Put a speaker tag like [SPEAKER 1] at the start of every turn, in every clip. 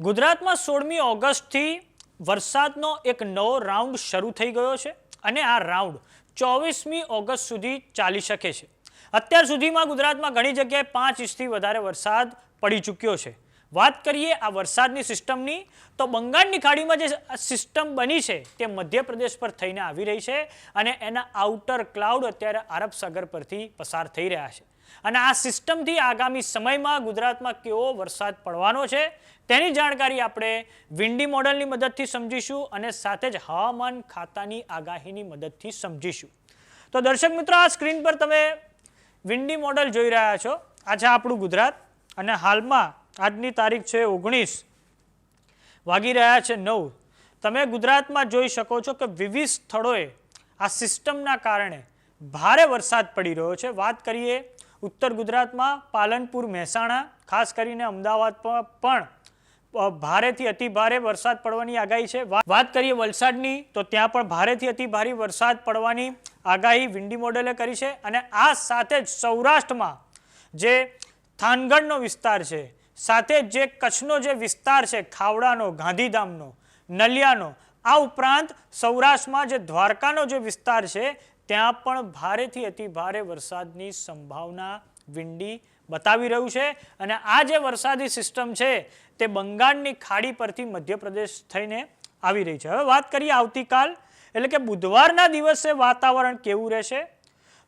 [SPEAKER 1] ગુજરાતમાં 16મી ઓગસ્ટથી વરસાદનો એક નવો રાઉન્ડ શરૂ થઈ ગયો છે અને આ રાઉન્ડ 24મી ઓગસ્ટ સુધી ચાલી શકે છે. અત્યાર સુધીમાં ગુજરાતમાં ઘણી જગ્યાએ 5 ઇંચથી વધારે વરસાદ પડી ચૂક્યો છે. વાત કરીએ આ વરસાદની સિસ્ટમની તો બંગાળની ખાડીમાં જે સિસ્ટમ બની છે તે મધ્યપ્રદેશ પર થઈને આવી રહી છે અને એના આઉટર ક્લાઉડ અત્યારે અરબ સાગર પરથી પસાર થઈ રહ્યા છે અને આ સિસ્ટમથી આગામી સમયમાં ગુજરાતમાં કેવો વરસાદ પડવાનો છે તેની જાણકારી આપણે વિન્ડી મોડલની મદદથી સમજીશું અને સાથે જ હવામાન ખાતાની આગાહીની મદદથી સમજીશું. તો દર્શક મિત્રો, આ સ્ક્રીન પર તમે વિન્ડી મોડલ જોઈ રહ્યા છો. આ છે આપણું ગુજરાત અને હાલમાં આજની તારીખ છે 19, વાગી રહ્યા છે 9. તમે ગુજરાતમાં જોઈ શકો છો કે વિવિધ સ્થળોએ આ સિસ્ટમના કારણે ભારે વરસાદ પડી રહ્યો છે. વાત કરીએ ઉત્તર ગુજરાતમાં પાલનપુર, મહેસાણા, ખાસ કરીને અમદાવાદમાં પણ ભારેથી અતિ ભારે વરસાદ પડવાની આગાહી છે. વાત કરીએ વલસાડની તો ત્યાં પણ ભારેથી અતિ ભારે વરસાદ પડવાની આગાહી વિન્ડી મોડલે કરી છે અને આ સાથે જ સૌરાષ્ટ્રમાં જે થાનગઢનો વિસ્તાર છે, સાથે જે કચ્છનો જે વિસ્તાર છે, ખાવડાનો, ગાંધીધામનો, નલિયાનો, આ ઉપરાંત સૌરાષ્ટ્રમાં જે દ્વારકાનો જે વિસ્તાર છે ત્યાં પણ ભારેથી અતિ ભારે વરસાદની સંભાવના વિન્ડી બતાવી રહ્યું છે અને આ જે વરસાદી સિસ્ટમ છે તે બંગાળની ખાડી પરથી મધ્યપ્રદેશ થઈને આવી રહી છે. હવે વાત કરીએ આવતીકાલ એટલે કે બુધવારના દિવસે વાતાવરણ કેવું રહેશે.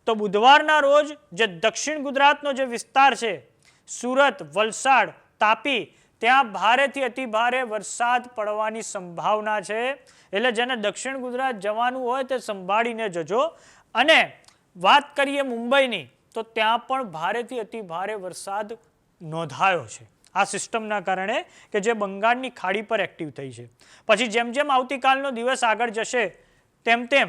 [SPEAKER 1] તો બુધવારના રોજ જે દક્ષિણ ગુજરાતનો જે વિસ્તાર છે, સુરત, વલસાડ, તાપી, ત્યાં ભારેથી અતિ ભારે વરસાદ પડવાની સંભાવના છે. એટલે જેને દક્ષિણ ગુજરાત જવાનું હોય તે સંભાળીને જજો. અને વાત કરીએ મુંબઈની તો ત્યાં પણ ભારેથી અતિ ભારે વરસાદ નોંધાયો છે આ સિસ્ટમના કારણે કે જે બંગાળની ખાડી પર એક્ટિવ થઈ છે. પછી જેમ જેમ આવતીકાલનો દિવસ આગળ જશે તેમ તેમ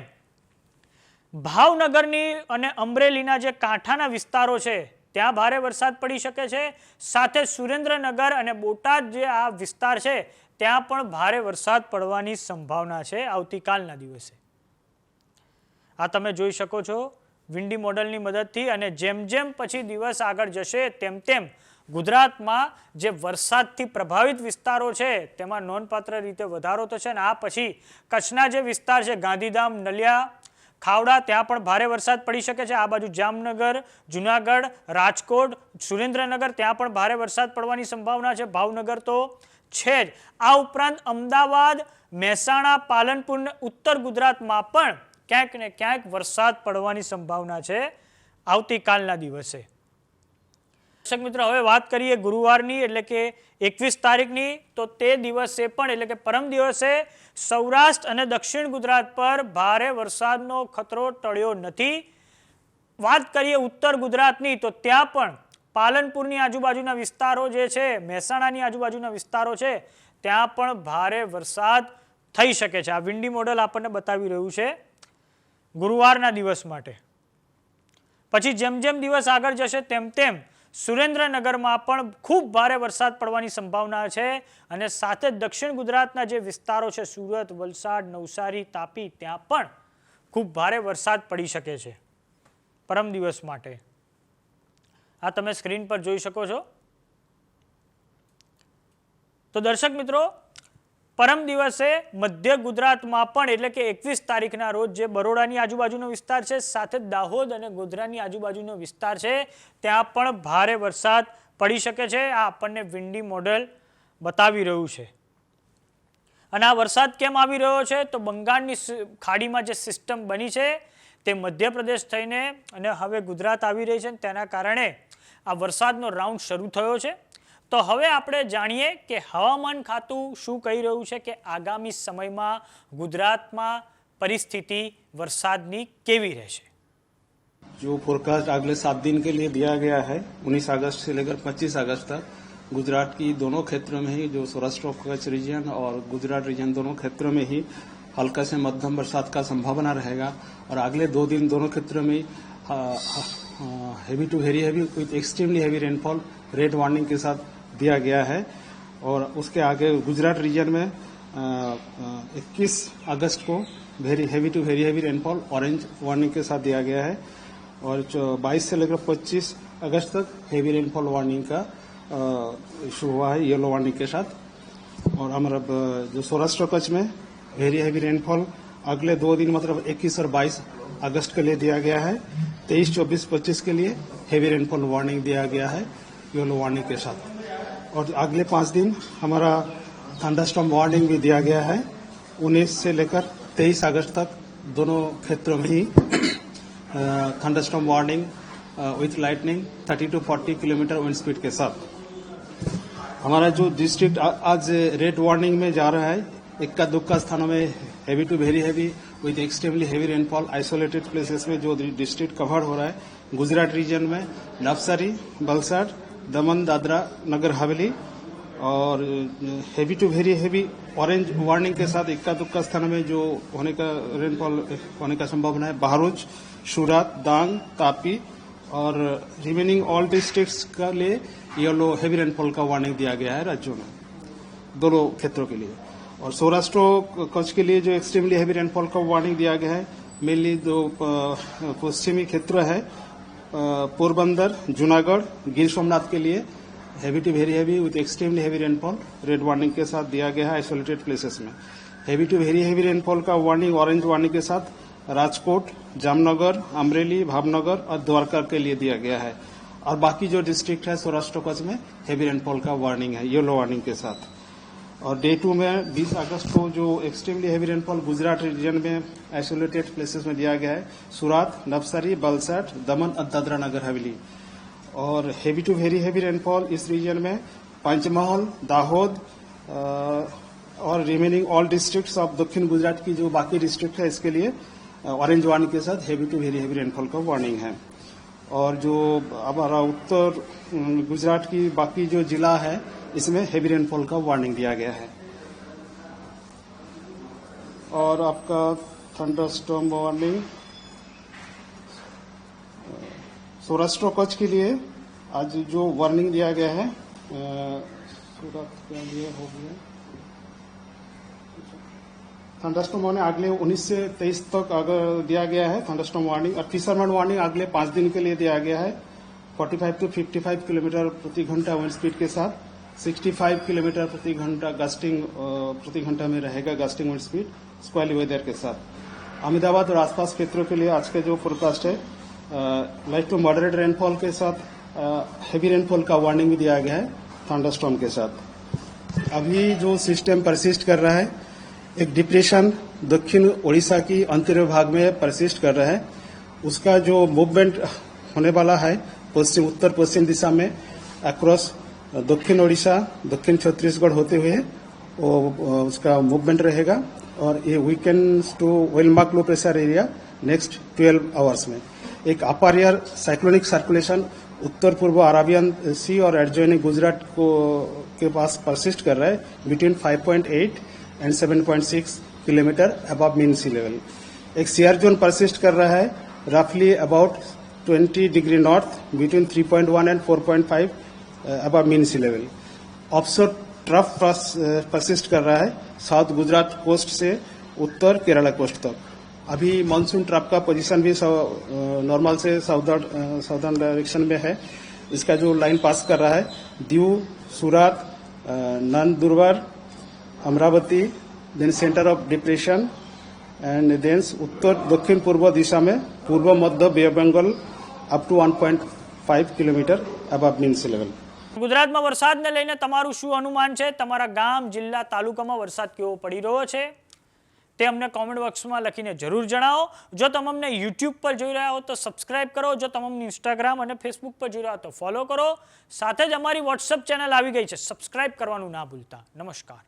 [SPEAKER 1] ભાવનગરની અને અમરેલીના જે કાંઠાના વિસ્તારો છે ત્યાં ભારે વરસાદ પડી શકે છે. સાથે સુરેન્દ્રનગર અને બોટાદ જે આ વિસ્તાર છે ત્યાં પણ ભારે વરસાદ પડવાની સંભાવના છે આવતીકાલના દિવસે. આ તમે જોઈ શકો છો વિન્ડી મોડલની મદદથી. અને જેમ જેમ પછી દિવસ આગળ જશે તેમ તેમ ગુજરાતમાં જે વરસાદથી પ્રભાવિત વિસ્તારો છે તેમાં નોંધપાત્ર રીતે વધારો થશે અને આ પછી કચ્છના જે વિસ્તાર છે, ગાંધીધામ, નલિયા, ખાવડા, ત્યાં પણ ભારે વરસાદ પડી શકે છે. આ બાજુ જામનગર, જુનાગઢ, રાજકોટ, સુરેન્દ્રનગર, ત્યાં પણ ભારે વરસાદ પડવાની સંભાવના છે. ભાવનગર તો છે જ. આ ઉપરાંત અમદાવાદ, મહેસાણા, પાલનપુર, ઉત્તર ગુજરાતમાં પણ ક્યાંક ને ક્યાંક વરસાદ પડવાની સંભાવના છે આવતીકાલના દિવસે. દર્શક મિત્રો, હવે વાત કરીએ ગુરુવારની એટલે કે 21 તારીખની. તો તે દિવસે પણ એટલે કે પરમ દિવસે સૌરાષ્ટ્ર અને દક્ષિણ ગુજરાત પર ભારે વરસાદનો ખતરો ટળ્યો નથી. વાત કરીએ ઉત્તર ગુજરાતની તો ત્યાં પણ પાલનપુરની આજુબાજુના વિસ્તારો જે છે, મહેસાણાની આજુબાજુના વિસ્તારો છે, ત્યાં પણ ભારે વરસાદ થઈ શકે છે. આ વિન્ડી મોડલ આપણને બતાવી રહ્યું છે ગુરુવારના દિવસ માટે. પછી જેમ જેમ દિવસ આગળ જશે તેમ તેમ સુરેન્દ્રનગરમાં પણ ખૂબ ભારે વરસાદ પડવાની સંભાવના છે અને સાથે દક્ષિણ ગુજરાતના જે વિસ્તારો છે, સુરત, વલસાડ, નવસારી, તાપી, ત્યાં પણ ખૂબ ભારે વરસાદ પડી શકે છે પરમ દિવસ માટે. આ તમે સ્ક્રીન પર જોઈ શકો છો. તો દર્શક મિત્રો, પરમ દિવસે મધ્ય ગુજરાતમાં પણ એટલે કે 21 તારીખના રોજ જે બરોડાની આજુબાજુનો વિસ્તાર છે, સાથે દાહોદ અને ગોધરાની આજુબાજુનો વિસ્તાર છે, ત્યાં પણ ભારે વરસાદ પડી શકે છે. આ આપણને વિન્ડી મોડલ બતાવી રહ્યું છે. અને આ વરસાદ કેમ આવી રહ્યો છે તો બંગાળની ખાડીમાં જે સિસ્ટમ બની છે તે મધ્યપ્રદેશ થઈને અને હવે ગુજરાત આવી રહી છે, તેના કારણે આ વરસાદનો રાઉન્ડ શરૂ થયો છે. તો હવે આપણે જાણીએ કે હવામાન ખાતું શું કહી રહ્યું છે કે આગામી સમયમાં ગુજરાતમાં પરિસ્થિતિ વરસાદની કેવી રહેશે.
[SPEAKER 2] जो फोरकास्ट अगले 7 दिन के लिए दिया गया है 19 अगस्त से लेकर 25 अगस्त तक गुजरात की दोनों क्षेत्रों में ही, जो सौराष्ट्र ऑफ कच्छ रीजन और गुजरात रीजन, दोनों क्षेत्रों में ही हल्का से मध्यम बरसात का संभावना रहेगा. और अगले 2 दिन दोनों क्षेत्रों में heavy to very heavy with extremely heavy rainfall red warning के साथ दिया गया है. और उसके आगे गुजरात रीजन में 21 अगस्त को very heavy to very heavy rainfall orange warning के साथ दिया गया है और 22 से लेकर 25 अगस्त तक हेवी रेनफॉल वार्निंग का इशू हुआ है येलो वार्निंग के साथ. और हमारा जो सौराष्ट्र कच्छ में वेरी हैवी रेनफॉल अगले 2 दिन मतलब 21 और 22 अगस्त के लिए दिया गया है। 23, 24, 25 के लिए हेवी रेनफॉल वार्निंग दिया गया है येलो वार्निंग के साथ। और अगले 5 दिन हमारा थंडरस्टॉर्म वार्निंग भी दिया गया है। 19 से लेकर 23 अगस्त तक दोनों क्षेत्रों में ही thunderstorm warning with lightning 30 to 40 kilometre wind speed के साथ। हमारा जो डिस्ट्रिक्ट आज रेड वार्निंग में जा रहा है, इक्का दुक्का स्थानों में heavy to very heavy with extremely heavy rainfall isolated places में जो डिस्ट्रिक्ट कवर हो रहा है, गुजरात रीजन में नवसारी, वलसाड, दमन, दादरा, नगर हवेली और heavy to very heavy orange warning के साथ इक्का दुक्का स्थानों में जो होने का रेनफॉल होने का संभावना है, बहरोच, सूरत, डांग, तापी और रिमेनिंग ऑल डिस्ट्रिक्ट्स का लिए येलो हेवी रेनफॉल का वार्निंग दिया गया है राज्यों में, दोनों क्षेत्रों के लिए। और सौराष्ट्र कच्छ के लिए जो एक्सट्रीमली हेवी रेनफॉल का वार्निंग दिया गया है, मेनली जो पश्चिमी क्षेत्र है पोरबंदर, जूनागढ़, गिर सोमनाथ के लिए heavy to very heavy with extremely heavy rainfall red warning के साथ दिया गया है आइसोलेटेड प्लेसेस में। Heavy to very heavy rainfall का वार्निंग ऑरेंज वार्निंग के साथ राजकोट, जामनगर, अमरेली, भावनगर और द्वारका के लिए दिया गया है। और बाकी जो डिस्ट्रिक्ट है सौराष्ट्र कच्छ में हेवी रेनफॉल का वार्निंग है येलो वार्निंग के साथ। और डे 2 में 20 अगस्त को जो extremely heavy rainfall Gujarat region में आइसोलेटेड प्लेसेस में दिया गया है, सूरत, नवसारी, वलसाड, दमन और दादरा नगर हवेली। और heavy to very heavy rainfall इस रीजन में पंचमहल, दाहोद और रिमेनिंग ऑल डिस्ट्रिक्ट्स ऑफ दक्षिण गुजरात की जो बाकी डिस्ट्रिक्ट है इसके लिए ऑरेंज वार्निंग के साथ heavy to very heavy rainfall का वार्निंग है। और जो हमारा उत्तर गुजरात की बाकी जो जिला है इसमें हेवी रेनफॉल का वार्निंग दिया गया है। और आपका थंडरस्टॉर्म वार्निंग सौराष्ट्र कच्छ के लिए आज जो वार्निंग दिया गया है सूरत के लिए हो गया थंडरस्टॉर्म वार्निंग अगले 19 से 23 तक अगर दिया गया है थंडरस्टॉर्म वार्निंग। और फिशरमैन वार्निंग अगले 5 दिन के लिए दिया गया है 45 to 55 किलोमीटर प्रति घंटा विंड स्पीड के साथ, 65 किलोमीटर प्रति घंटा गस्टिंग प्रति घंटा में रहेगा gusting wind speed squally weather के साथ। अहमदाबाद और आसपास क्षेत्रों के लिए आज का जो फोरकास्ट है लाइट टू मॉडरेट रेनफॉल के साथ हेवी रेनफॉल का वार्निंग भी दिया गया है थंडरस्टॉर्म के साथ। अभी जो सिस्टम परसिस्ट कर रहा है, एक डिप्रेशन दक्षिण ओडिशा की अंतरिक्ष भाग में परसिस्ट कर रहा है, उसका जो मूवमेंट होने वाला है पश्चिम उत्तर पश्चिम दिशा में अक्रॉस दक्षिण ओडिशा, दक्षिण छत्तीसगढ़ होते हुए वो उसका मूवमेंट रहेगा। और ये weakens to well mark low pressure area next 12 hours में एक अपर एयर साइक्लोनिक सर्कुलेशन उत्तर पूर्व अरेबियन सी और एडजॉइनिंग गुजरात को के पास परसिस्ट कर रहा है between 5.8 and 7.6 kilometre above mean sea level. एक सीआर जोन परसिस्ट कर रहा है रफली about 20 degree north between 3.1 and 4.5 above mean sea level. Offshore trough persist कर रहा है साउथ गुजरात कोस्ट से उत्तर केरला कोस्ट तक। अभी मानसून ट्रफ का पोजीशन भी नॉर्मल से साउदर्न डायरेक्शन में है। इसका जो लाइन पास कर रहा है Diu, Surat, Nandurbar, Amravati, then centre of depression and then उत्तर दक्षिण पूर्व दिशा में पूर्व मध्य bay of Bengal up to 1.5 kilometre above mean sea level.
[SPEAKER 1] ગુજરાતમાં વરસાદને લઈને તમારું શું અનુમાન છે? તમારા ગામ, જિલ્લા, તાલુકામાં વરસાદ કેવો પડી રહ્યો છે તે અમને કોમેન્ટ બોક્સમાં લખીને જરૂર જણાવો। જો તમે અમને યુટ્યુબ પર જોઈ રહ્યા હો તો સબસ્ક્રાઇબ કરો, જો તમે અમને ઇન્સ્ટાગ્રામ અને ફેસબુક પર જોઈ રહ્યા હો તો ફોલો કરો। સાથે જ અમારી વોટ્સએપ ચેનલ આવી ગઈ છે, સબસ્ક્રાઇબ કરવાનું ના ભૂલતા। નમસ્કાર।